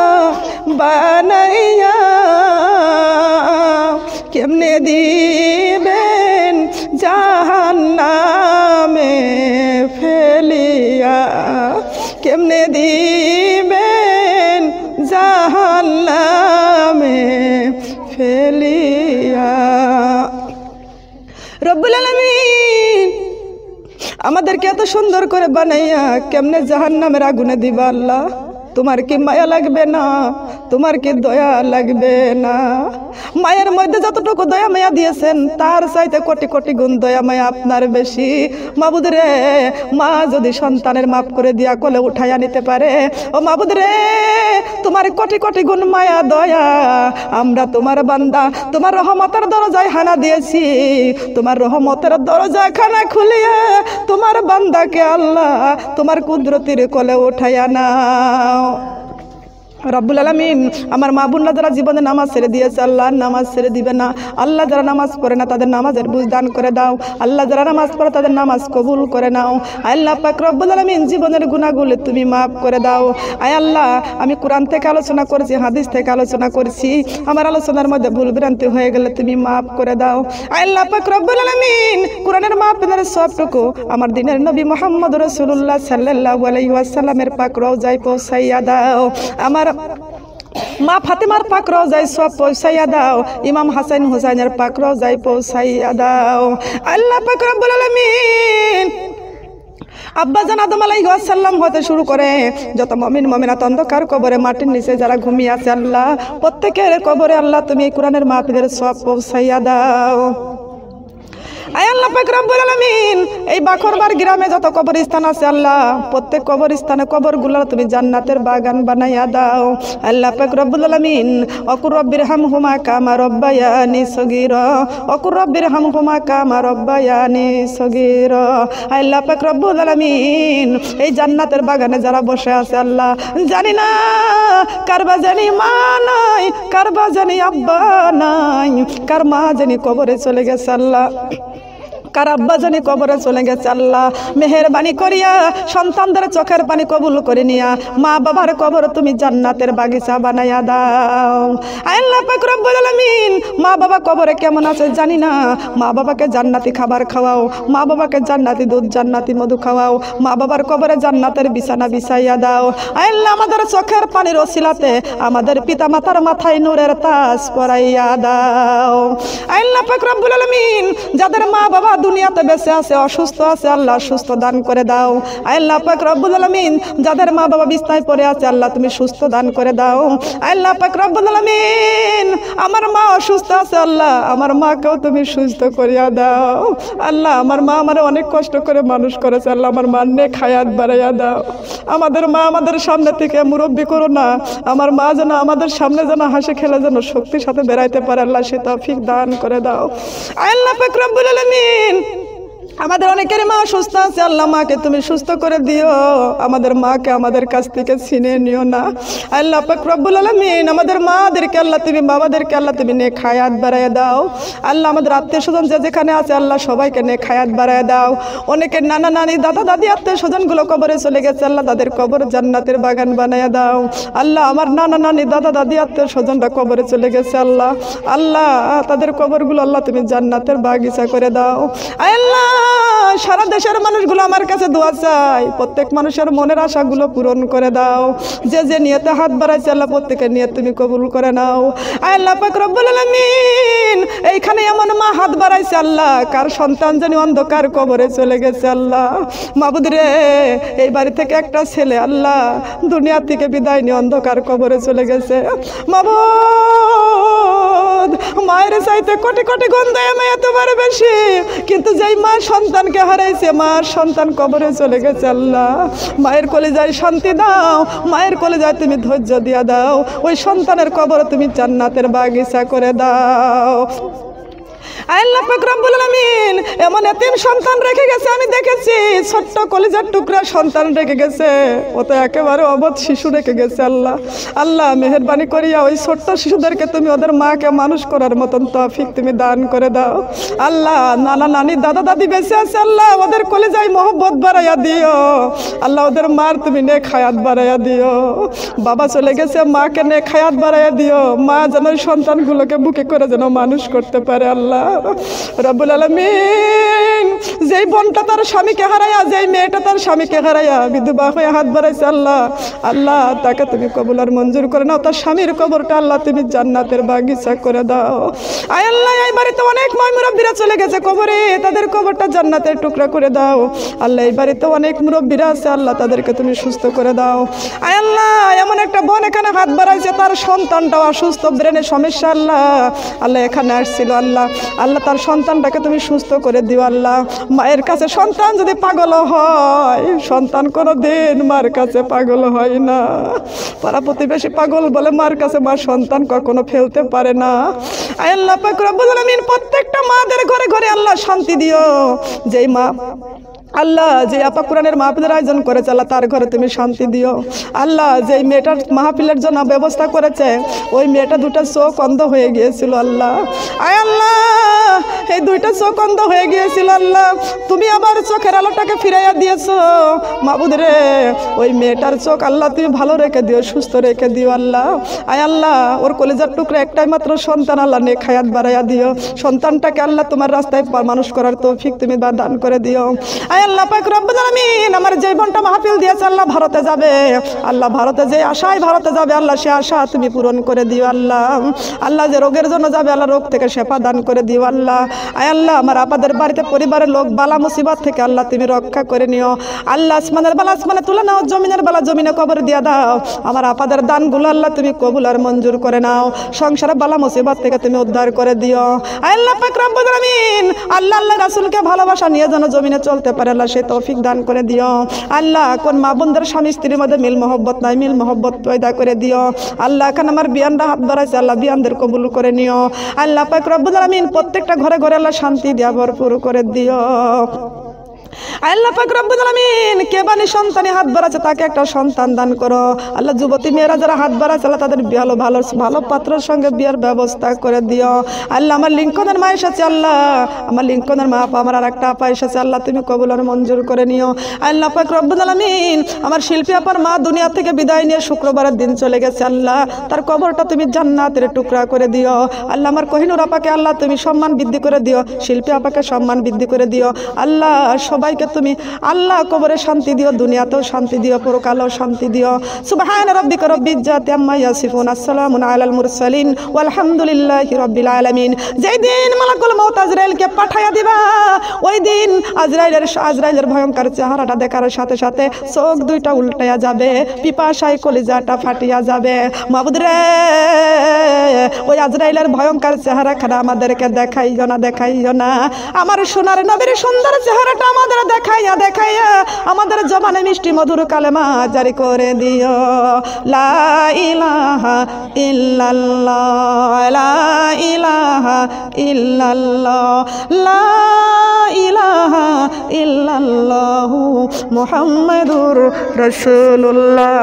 বানাইয়া কেমনে দিবেন জাহান্নামে ফেলিয়া, কেমনে দিবেন জাহান্নামে ফেলিয়া। রব্বুল আলামিন আমাদেরকে এত সুন্দর করে বানাইয়া কেমনে জাহান্নামের আগুনে দিবা আল্লাহ? তোমার কি মায়া লাগবে না? তোমার কি দয়া লাগবে না? মায়ের মধ্যে যতটুকু দয়া মায়া দিয়েছেন তার চাইতে কোটি কোটি গুণ দয়া মায়া আপনার বেশি। মাবুদ রে, মা যদি সন্তানের মাফ করে দিয়া কোলে উঠাইয়া নিতে পারে, ও মাবুদ রে, তোমার কোটি কোটি গুণ মায়া দয়া। আমরা তোমার বান্দা, তোমার রহমতের দরজায় হানা দিয়েছি, তোমার রহমতের দরজা খানা খুলিয়ে তোমার বান্দাকে আল্লাহ তোমার কুদরতির কোলে উঠাইয়া নাও। রব্বুল আলামিন আমার মা বোনরা যারা জীবনে নামাজ ছেড়ে দিয়েছে আল্লাহ নামাজ ছেড়ে দিবে না। আল্লাহ যারা নামাজ পড়ে না তাদের নামাজের বুঝ দান করে দাও। আল্লাহ যারা নামাজ পড়ে তাদের নামাজ কবুল করে নাও। আল্লাহ পাক রব্বুল আলামিন জীবনের গুনাহগুলো তুমি মাফ করে দাও। আয় আল্লাহ, আমি কোরআন থেকে আলোচনা করেছি, হাদিস থেকে আলোচনা করেছি, আমার আলোচনার মধ্যে ভুল ভ্রান্তি হয়ে গেলে তুমি মাফ করে দাও। আল্লাহ পাক রব্বুল আলামিন কোরআনের মাহফিলের সবটুকু আমার দিনের নবী মুহাম্মদ রাসূলুল্লাহ সাল্লাল্লাহু আলাইহি ওয়াসাল্লামের পাক রওজায় পৌঁছাইয়া দাও। আমার মা ফাতেমার পাক রওজায় সব পৌঁছাইয়া দাও। ইমাম হাসান হুসাইনের পাক রওজায় পৌঁছাইয়া দাও। আল্লাহ পাক রব্বুল আলামিন আব্বাজান আদম আলাইহিস সালাম হতে শুরু করে যত মুমিন মুমিনাত অন্ধকার কবরে মাটির নিচে যারা ঘুমিয়ে আছে আল্লাহ প্রত্যেকের কবরে আল্লাহ তুমি এই কোরআনের মাহফিলের সওয়াব পৌঁছাইয়া দাও। আয় আল্লাহ পাক রব্বুল আলামিন এই বাখরবার গ্রামে যত কবরস্থান আছে আল্লাহ প্রত্যেক কবরস্থানে কবরগুলো তুমি জান্নাতের বাগান বানাইয়া দাও। আল্লাহ পাক রব্বুল আলামিন অকুর রব্বির হামহুমা কামা রব্বায়ানি সগীরা অকুর রব্বির হামহুমা কামা রব্বায়ানি সগীরা। আল্লাহ পাক রব্বুল আলামিন এই জান্নাতের বাগানে যারা বসে আছে আল্লাহ জানি না কারবা জানি মা নাই কারবা জানি আব্বা নাই কার মা জানি কবরে চলে গেছে আল্লাহ কার আব্বা জানি কবরে চলে গেছে আল্লাহ মেহেরবানি করিয়া সন্তানদের চোখের পানি কবুল করে নিয়া মা বাবার কবর তুমি জান্নাতের বাগিচা বানাইয়া দাও। আল্লাহ পাক রব্বুল আলামিন মা বাবা কবরে কেমন আছে জানি না মা বাবাকে জান্নাতি খাবার খাওয়াও মা বাবাকে জান্নাতি দুধ জান্নাতি মধু খাওয়াও মা বাবার কবরে জান্নাতের বিছানা বিছাইয়া দাও। আল্লাহ আমাদের চোখের পানির ওসিলাতে আমাদের পিতা মাতার মাথায় নূরের তাজ পরাইয়া দাও। আল্লাহ পাক রব্বুল আলামিন যাদের মা বাবা দুনিয়াতে বেঁচে আছে অসুস্থ আছে আল্লাহ সুস্থ দান করে দাও। আল্লাহ পাক রব্বুল আলামিন যাদের মা বাবা বিছানায় পড়ে আছে আল্লাহ তুমি সুস্থ দান করে দাও। আল্লাহ পাক রব্বুল আলামিন আমার মা অসুস্থ আছে আল্লাহ আমার মাকেও তুমি সুস্থ করিয়া দাও। আল্লাহ আমার মা আমারে অনেক কষ্ট করে মানুষ করেছে আল্লাহ আমার মা নেক হায়াত বাড়াইয়া দাও। আমাদের মা আমাদের সামনে থেকে মুরব্বি করো না আমার মা যেন আমাদের সামনে যেন হাসি খেলে যেন শক্তির সাথে বেড়াইতে পারে আল্লাহ সে তৌফিক দান করে দাও। আল্লাহ পাক রব্বুল আলামিন আমাদের অনেকের মা সুস্থ আছে আল্লাহ মাকে তুমি সুস্থ করে দিও আমাদের মাকে আমাদের কাছ থেকে ছিনে নিও না। আল্লাহ পাক রব্বুল আলামিন আমাদের মাদেরকে আল্লাহ তুমি বাবাদেরকে আল্লাহ তুমি নেক হায়াত বাড়াইয়া দাও। আল্লাহ আমাদের আত্মীয় স্বজন যে যেখানে আছে আল্লাহ সবাইকে নেক হায়াত বাড়াইয়া দাও। অনেকের নানা নানি দাদা দাদি আত্মীয় স্বজনগুলো কবরে চলে গেছে আল্লাহ তাদের কবর জান্নাতের বাগান বানাইয়া দাও। আল্লাহ আমার নানা নানি দাদা দাদি আত্মীয় স্বজনরা কবরে চলে গেছে আল্লাহ আল্লাহ তাদের কবরগুলো আল্লাহ তুমি জান্নাতের বাগিচা করে দাও। আল্লাহ সারা দেশের মানুষগুলো আমার কাছে দোয়া চাই প্রত্যেক মানুষের মনের আশাগুলো পূরণ করে দাও। যে যে নিয়তে হাত বাড়াইছে আল্লাহ প্রত্যেকের নিয়ত তুমি কবুল করে নাও। আল্লাহ পাক রব্বুল আলামিন এইখানে এমন মা হাত বাড়াইছে আল্লাহ কার সন্তান জানি অন্ধকার কবরে চলে গেছে আল্লাহ মাবুদ রে এই বাড়ি থেকে একটা ছেলে আল্লাহ দুনিয়া থেকে বিদায় নিয়ে অন্ধকার কবরে চলে গেছে মাবুদ মায়ের চাইতে কোটি কোটি গুণ দেয় মা এতবার বেশি কিন্তু যেই মা সন্তানকে হারাইছে মার সন্তান কবরে চলে গেছে আল্লাহ মায়ের কলিজায় শান্তি দাও মায়ের কলিজায় তুমি ধৈর্য দিয়া দাও ওই সন্তানের কবর তুমি জান্নাতের বাগিচা করে দাও। আল্লাহ পাক রব্বুল আলামিন এমন এতিম সন্তান রেখে গেছে আমি দেখেছি ছোট্ট কলিজার টুকরা সন্তান রেখে গেছে ও তো একেবারে অবধ শিশু রেখে গেছে আল্লাহ আল্লাহ মেহেরবানি করিয়া ওই ছোট্ট শিশুদেরকে তুমি ওদের মাকে মানুষ করার মতন তৌফিক তুমি দান করে দাও। আল্লাহ নানা নানি দাদা দাদি বেঁচে আছে আল্লাহ ওদের কলিজায় মহব্বত বাড়াইয়া দিও আল্লাহ ওদের মার তুমি নেক হায়াত বাড়াইয়া দিও। বাবা চলে গেছে মাকে নেক হায়াত বাড়াইয়া দিও মা যেন ওই সন্তানগুলোকে বুকে করে যেন মানুষ করতে পারে আল্লাহ রব্বুল আলামিন যেই বোনটা তার স্বামীকে হারাইয়া যেই মেয়েটা তার স্বামীকে হারাইয়া বিধবা হয়ে হাত বাড়াইছে আল্লাহ আল্লাহ তাকে তুমি কবুল আর মঞ্জুর করে নাও তার স্বামীর কবরটা আল্লাহ তুমি জান্নাতের বাগিচা করে দাও। আয় আল্লাহ এই বাড়িতে অনেক মা মুরব্বীরা চলে গেছে কবরে তাদের কবরটা জান্নাতের টুকরা করে দাও আল্লাহ এই বাড়িতে অনেক মুরব্বীরা আছে আল্লাহ তাদেরকে তুমি সুস্থ করে দাও। আয় আল্লাহ এমন একটা বোন এখানে হাত বাড়াইছে তার সন্তানটাও অসুস্থ ব্রেনের সমস্যা আল্লাহ আল্লাহ এখানে আসছিল আল্লাহ আল্লাহ তার সন্তানটাকে তুমি সুস্থ করে দিও আল্লাহ। মায়ের কাছে সন্তান যদি পাগল হয় সন্তান কোনো দিন মার কাছে পাগল হয় না পাড়া প্রতিবেশী পাগল বলে মার কাছে মা সন্তান কখনো ফেলতে পারে না। আল্লাহ পাক রব্বুল আলামিন প্রত্যেকটা মাদের ঘরে ঘরে আল্লাহ শান্তি দিও যেই মা আল্লাহ যে আপা কোরআনের মাহফিলের আয়োজন করেছে আল্লাহ তার ঘরে তুমি শান্তি দিও আল্লাহ যেই মেয়েটার মাহফিলের জন্য ব্যবস্থা করেছে ওই মেয়েটা দুটো চোখ অন্ধ হয়ে গিয়েছিল আল্লাহ আয় আল্লাহ এই দুইটা চোখ অন্ধ হয়ে গিয়েছিল আল্লাহ তুমি আবার চোখের আলোটাকে ফিরাইয়া দিয়েছো মাবুদ রে ওই মেয়েটার চোখ আল্লাহ তুমি ভালো রেখে দিও সুস্থ রেখে দিও আল্লাহ। আয় আল্লাহ ওর কলিজার টুকরা একটাই মাত্র সন্তান আল্লাহ নেক হায়াত বাড়াইয়া দিও সন্তানটাকে আল্লাহ তোমার রাস্তায় মানুষ করার তৌফিক তুমি দান করে দিও। আয় আল্লাহ পাক রব্বুল আলামিন আমার যে বোনটা মাহফিল দিয়েছে আল্লাহ ভারতে যাবে আল্লাহ ভারতে যে আশায় ভারতে যাবে আল্লাহ সে আশা তুমি পূরণ করে দিও আল্লাহ আল্লাহ যে রোগের জন্য যাবে আল্লাহ রোগ থেকে শেফা দান করে দিও আল্লাহ। আয় আল্লাহ আমার আপাদের বাড়িতে পরিবারে লোক বালা মুসিবত থেকে আল্লাহ তুমি রক্ষা করে নিও আল্লাহ। আসমানের বালা আসমানে তুলে নাও, জমিনের বালা জমিনে কবর দিয়ে দাও। আমার আপাদের দানগুলো আল্লাহ তুমি কবুল আর মঞ্জুর করে নাও। সংসারে বালা মুসিবত থেকে তুমি উদ্ধার করে দিও আল্লাহ পাক রব্বুল আলামিন। আল্লাহ আল্লাহ রাসূলকে ভালোবাসা নিয়ে যেন জমিনে চলতে পারে আল্লাহ সেই তৌফিক দান করে দিও আল্লাহ। কোন মা বোনদের স্বামী স্ত্রীর মধ্যে মিল মহব্বত নাই, মিল মহব্বত পয়দা করে দিও আল্লাহ। এখন আমার বিয়ানরা হাত বাড়াইছে আল্লাহ, বিয়ানদের কবুল করে নিও আল্লাহ পাক রব্বুল আলামিন। প্রত্যেকটা ঘরে ঘরে আল্লাহ শান্তি দিয়া ভরপুর করে দিও আল্লাহ পাক রব্বুল আলামিন। কে বানি সন্তানে হাত বাড়াচ্ছে তাকে একটা সন্তান দান করো আল্লাহ। যুবতী মেয়েরা যারা হাত বাড়াচ্ছে আল্লাহ তাদের ভালো ভালো ভালো পাত্রের সঙ্গে বিয়ের ব্যবস্থা করে দিও আল্লাহ। আমার লিঙ্কনের মা এসেছে আল্লাহ, আমার লিঙ্কনের মা আপা, আমার আর একটা আপা এসেছে আল্লাহ তুমি কবুল আর মঞ্জুর করে নিও আল্লাহ পাক রব্বুল আলামিন। আমার শিল্পী আপার মা দুনিয়া থেকে বিদায় নিয়ে শুক্রবারের দিন চলে গেছে আল্লাহ, তার কবরটা তুমি জান্নাতের টুকরা করে দিও আল্লাহ। আমার কোহিনুর আপাকে আল্লাহ তুমি সম্মান বৃদ্ধি করে দিও, শিল্পী আপাকে সম্মান বৃদ্ধি করে দিও আল্লাহ। সবাইকে তুমি আল্লাহ কবরে শান্তি দিও, দুনিয়াতেও শান্তি দিও, পরকালেও শান্তি দিও। সুবহান রাব্বিকা রব্বিল ইজ্জাতি আম্মা ইয়াসিফুন, আসসালামু আলাল মুরসালিন, ওয়ালহামদুলিল্লাহি রাব্বিল আলামিন। যেই দিন মালাকুল মউত আজরাইলকে পাঠাইয়া দিবা ওই দিন আজরাইলের ভয়ঙ্কর চেহারাটা দেখার সাথে সাথে চোখ দুইটা উল্টাইয়া যাবে, পিপাসায় কলিজাটা ফাটিয়া যাবে। মাবুদ রে ওই আজরাইলের ভয়ঙ্কর চেহারাখানা আমাদেরকে দেখাইও না, দেখাইও না। আমার সোনার নবীর সুন্দর চেহারাটা আমাদের দেখাইয়া দেখাইয়া আমাদের জবানে মিষ্টি মধুর কালেমা জারি করে দিও। লা ইলাহা ইল্লাল্লাহ, লা ইলাহা ইল্লাল্লাহ, লা ইলাহা ইল্লাল্লাহু মুহাম্মাদুর রাসূলুল্লাহ।